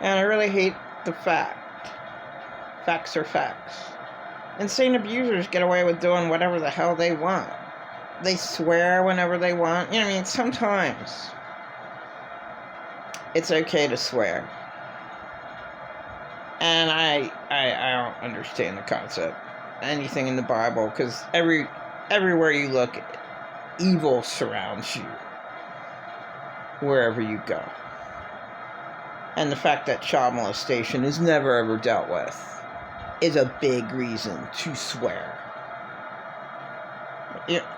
And I really hate the fact. Facts are facts. Insane abusers get away with doing whatever the hell they want. They swear whenever they want. You know what I mean? Sometimes it's okay to swear. And I don't understand the concept. Anything in the Bible, because everywhere you look, evil surrounds you. Wherever you go. And the fact that child molestation is never ever dealt with is a big reason to swear.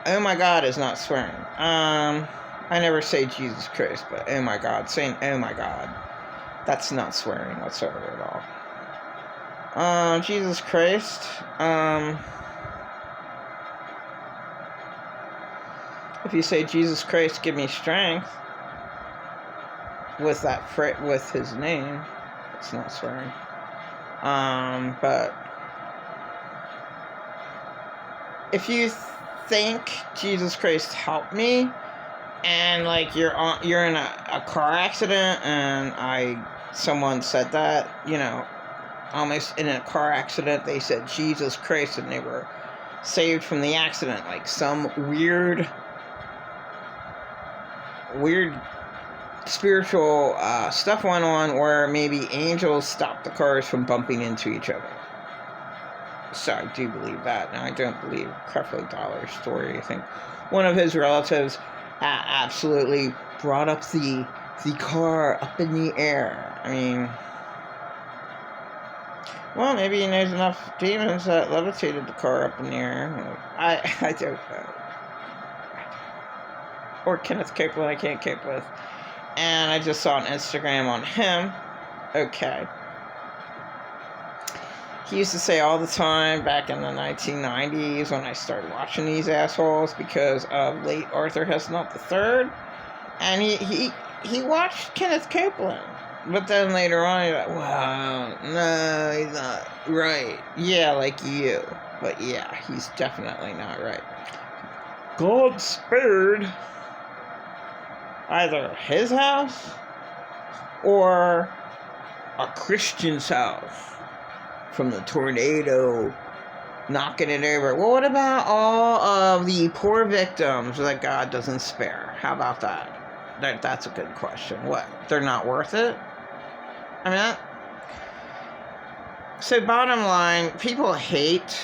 Oh my God is not swearing. I never say Jesus Christ, but oh my God, saying oh my God, that's not swearing whatsoever at all. Jesus Christ, if you say Jesus Christ, give me strength, with that with his name, it's not swearing. But if you think Jesus Christ helped me, and like you're in a car accident, and someone said that, you know, almost in a car accident, they said Jesus Christ, and they were saved from the accident, like some weird spiritual stuff went on where maybe angels stopped the cars from bumping into each other. So I do believe that. Now I don't believe Creflo Dollar's story. I think one of his relatives absolutely brought up the car up in the air. I mean, well, maybe he knows enough demons that levitated the car up in the air. I don't know. Or Kenneth Copeland, I can't cope with. And I just saw an Instagram on him. Okay. He used to say all the time back in the 1990s when I started watching these assholes because of late Arthur Hesnelt III. And he watched Kenneth Copeland. But then later on, he's like, wow, no, he's not right. Yeah, like you. But yeah, he's definitely not right. God spared either his house or a Christian's house from the tornado knocking it over. Well, what about all of the poor victims that God doesn't spare? How about that? That's a good question. What? They're not worth it? I mean, so bottom line, people hate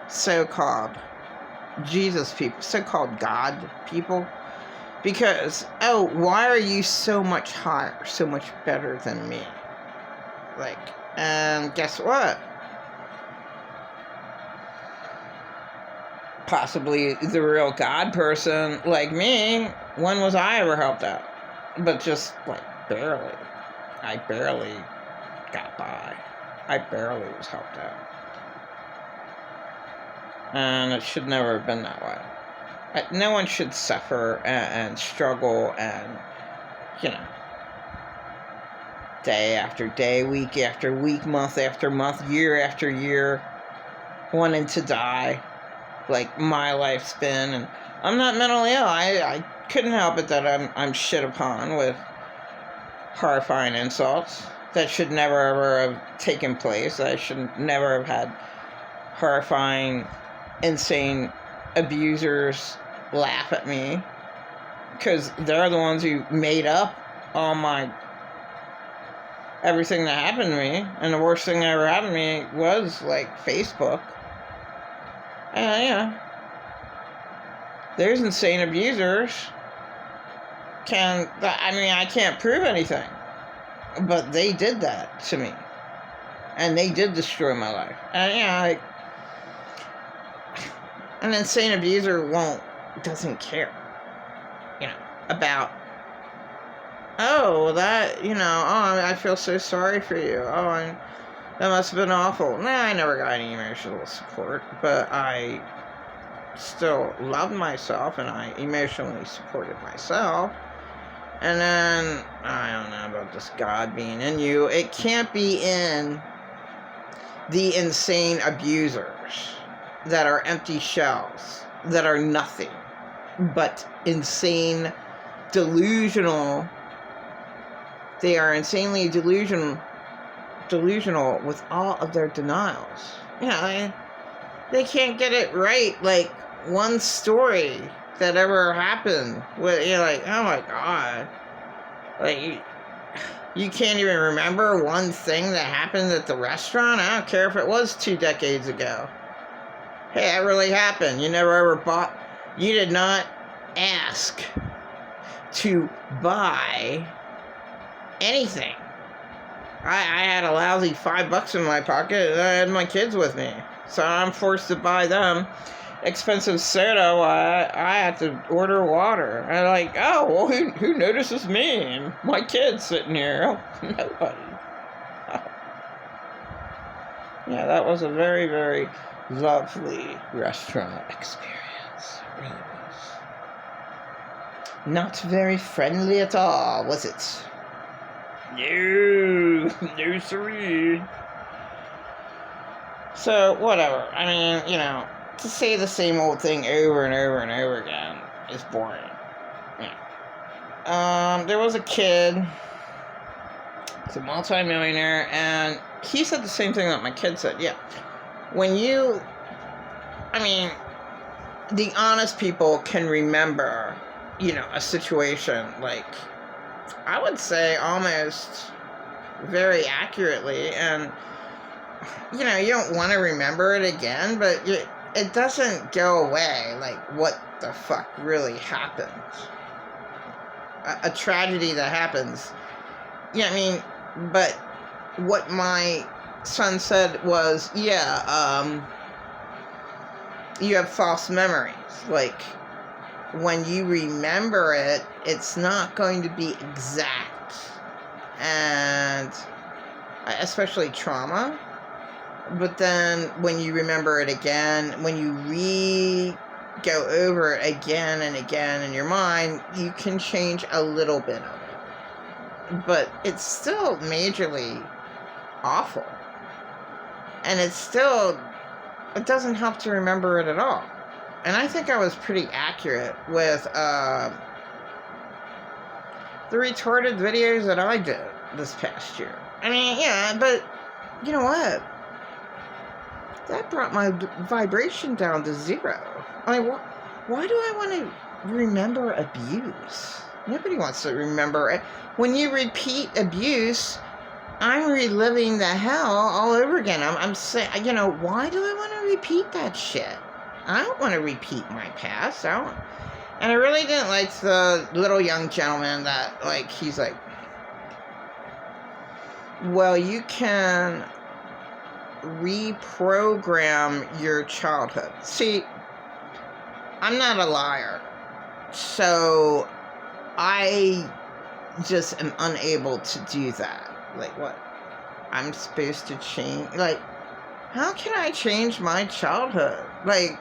so-called Jesus people, so-called God people, because, oh, why are you so much higher, so much better than me? Like, and guess what? Possibly the real God person, like me, when was I ever helped out? But just, like, barely. I barely got by. I barely was helped out. And it should never have been that way. No one should suffer and struggle and, you know, day after day, week after week, month after month, year after year, wanting to die, like my life's been. And I'm not mentally ill. I couldn't help it that I'm shit upon with horrifying insults that should never ever have taken place. I should never have had horrifying, insane abusers laugh at me, because they're the ones who made up all my everything that happened to me. And the worst thing that ever happened to me was like Facebook. And yeah, there's insane abusers. I can't prove anything, but they did that to me, and they did destroy my life. And yeah, an insane abuser doesn't care, you know, about, oh, that, you know, oh, I feel so sorry for you, oh, that must have been awful. Nah, I never got any emotional support, but I still loved myself, and I emotionally supported myself. And then, I don't know about this God being in you. It can't be in the insane abusers that are empty shells, that are nothing but insane, delusional they are insanely delusional with all of their denials. You know, they can't get it right. Like, one story that ever happened with, you're like, oh my God. Like, you can't even remember one thing that happened at the restaurant? I don't care if it was 2 decades ago. Hey, that really happened. You never ever bought, you did not ask to buy anything. I had a lousy $5 in my pocket, and I had my kids with me. So I'm forced to buy them expensive soda while I had to order water. And I'm like, oh, well, who notices me and my kids sitting here? Oh, nobody. Oh. Yeah, that was a very, very lovely restaurant experience. It really was. Not very friendly at all, was it? No siree. So, whatever. I mean, you know, to say the same old thing over and over and over again is boring. Yeah. There was a kid, he's a multi-millionaire, and he said the same thing that my kid said. Yeah. When you, I mean, the honest people can remember, you know, a situation, like, I would say almost very accurately, and, you know, you don't want to remember it again, but it doesn't go away, like, what the fuck really happened. A tragedy that happens. Yeah, I mean, but what my son said was, yeah, you have false memories. Like, when you remember it, it's not going to be exact. And especially trauma. But then when you remember it again, when you go over it again and again in your mind, you can change a little bit of it. But it's still majorly awful. And it doesn't help to remember it at all. And I think I was pretty accurate with the retarded videos that I did this past year. I mean, yeah, but you know what? That brought my vibration down to 0. I mean, why do I want to remember abuse? Nobody wants to remember it. When you repeat abuse, I'm reliving the hell all over again. I'm saying, you know, why do I want to repeat that shit? I don't want to repeat my past. And I really didn't like the little young gentleman that, like, he's like, well, you can reprogram your childhood. See, I'm not a liar, so I just am unable to do that. Like, what? I'm supposed to change? Like, how can I change my childhood? Like,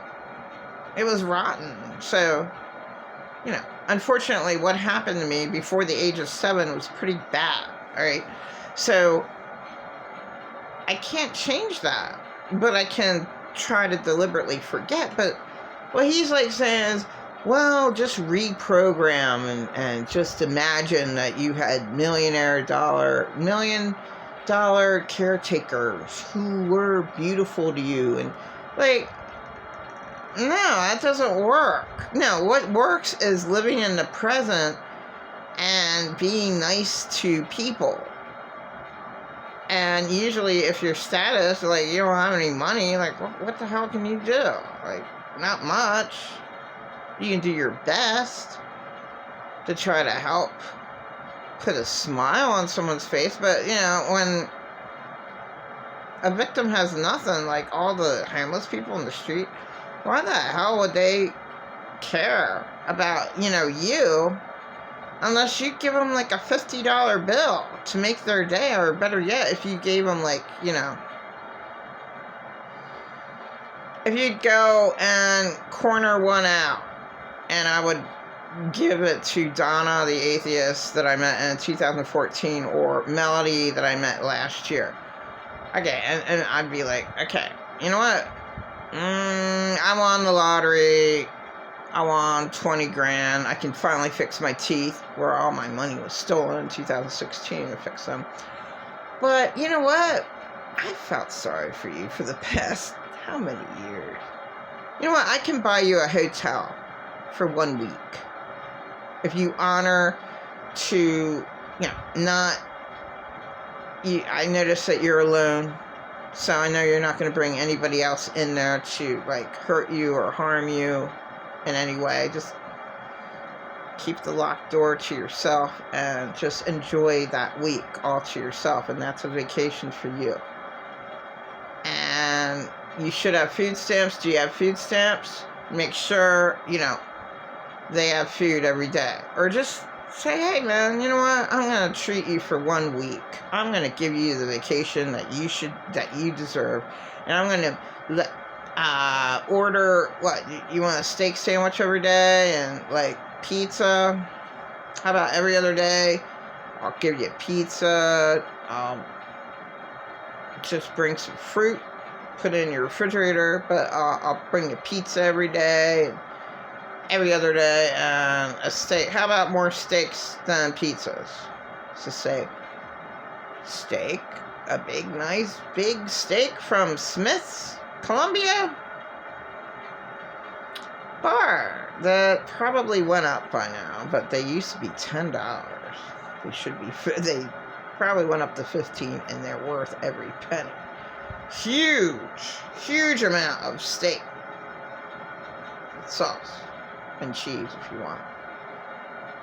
it was rotten. So, you know, unfortunately, what happened to me before the age of 7 was pretty bad, alright? So, I can't change that, but I can try to deliberately forget. But what he's like saying is, well, just reprogram and just imagine that you had $1 million caretakers who were beautiful to you. And, like, no, that doesn't work. No, what works is living in the present and being nice to people. And usually if your status, like, you don't have any money, like, what the hell can you do? Like, not much. You can do your best to try to help put a smile on someone's face, but, you know, when a victim has nothing, like all the homeless people in the street, why the hell would they care about, you know, you, unless you give them, like, a $50 bill to make their day, or better yet, if you gave them, like, you know, if you'd go and corner one out, and I would give it to Donna, the atheist that I met in 2014, or Melody that I met last year. Okay, and I'd be like, okay, you know what? I won the lottery. I won 20 grand. I can finally fix my teeth, where all my money was stolen in 2016 to fix them. But you know what? I felt sorry for you for the past, how many years? You know what? I can buy you a hotel for 1 week. If you honor to, not, I notice that you're alone. So I know you're not going to bring anybody else in there to, like, hurt you or harm you in any way. Just keep the locked door to yourself and just enjoy that week all to yourself. And that's a vacation for you. And you should have food stamps. Do you have food stamps? Make sure, they have food every day. Or just say, hey, man, you know what? I'm going to treat you for 1 week. I'm going to give you the vacation that you deserve. And I'm going to order, what, you want a steak sandwich every day and, like, pizza? How about every other day? I'll give you pizza. Just bring some fruit, put it in your refrigerator, but I'll bring you pizza every day. Every other day, and a steak. How about more steaks than pizzas? So say, steak, a nice big steak from Smith's, Columbia bar. That probably went up by now, but they used to be $10. They probably went up to 15, and they're worth every penny. Huge amount of steak, sauce, and cheese if you want.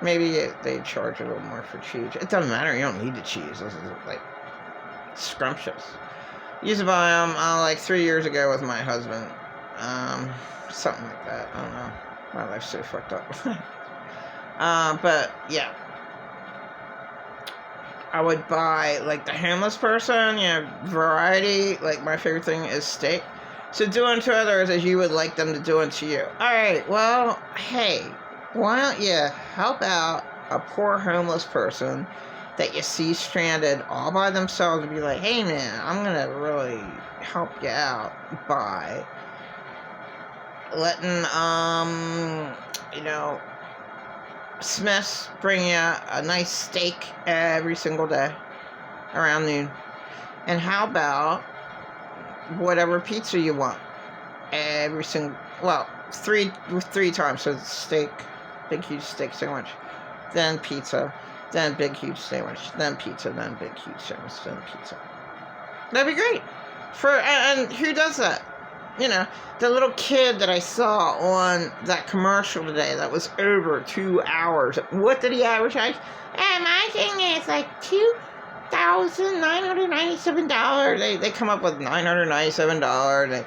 Maybe they charge a little more for cheese. It doesn't matter. You don't need the cheese. This is like scrumptious. Used to buy them like 3 years ago with my husband. Something like that. I don't know. My life's so fucked up. But yeah. I would buy like the homeless person, variety. Like my favorite thing is steak. So do unto others as you would like them to do unto you. Alright, well, hey, why don't you help out a poor homeless person that you see stranded all by themselves and be like, hey man, I'm going to really help you out by letting, Smiths bring you a nice steak every single day around noon. And how about whatever pizza you want every single, three times. So steak, big huge steak sandwich, then pizza, then big huge sandwich, then pizza, then big huge sandwich, then pizza. That'd be great. And who does that? The little kid that I saw on that commercial today that was over 2 hours. What did he advertise? My thing is like $2,997. They come up with $997.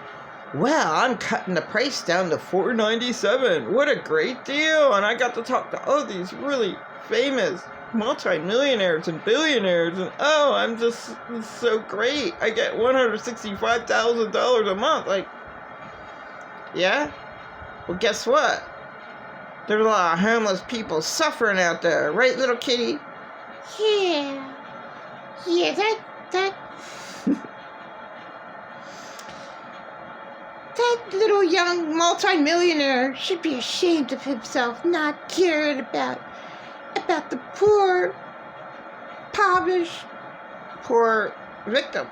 Well, I'm cutting the price down to $497. What a great deal. And I got to talk to all these really famous multi-millionaires and billionaires. And it's so great. I get $165,000 a month. Like, yeah? Well, guess what? There's a lot of homeless people suffering out there. Right, little kitty? Yeah, that that little young multi-millionaire should be ashamed of himself, not caring about the poor, impoverished, poor victim.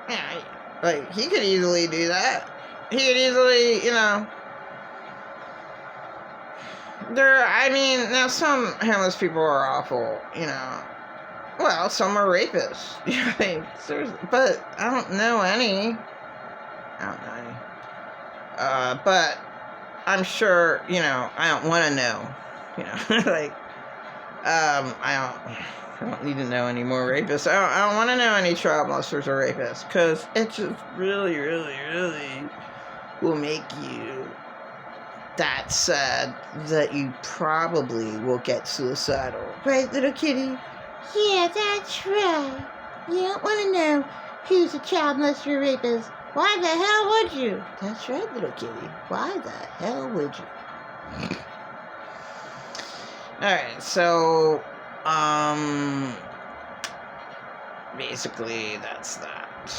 Yeah, like, he could easily do that. He could easily, now some homeless people are awful, Well, some are rapists. But I don't know any. But I'm sure, I don't want to know. I don't need to know any more rapists. I don't want to know any child molesters or rapists, because it just really, really, really will make you that sad that you probably will get suicidal. Right, little kitty? Yeah, that's right. You don't want to know who's a child molester or rapist. Why the hell would you? That's right, little kitty. Why the hell would you? Alright, so, basically, that's that.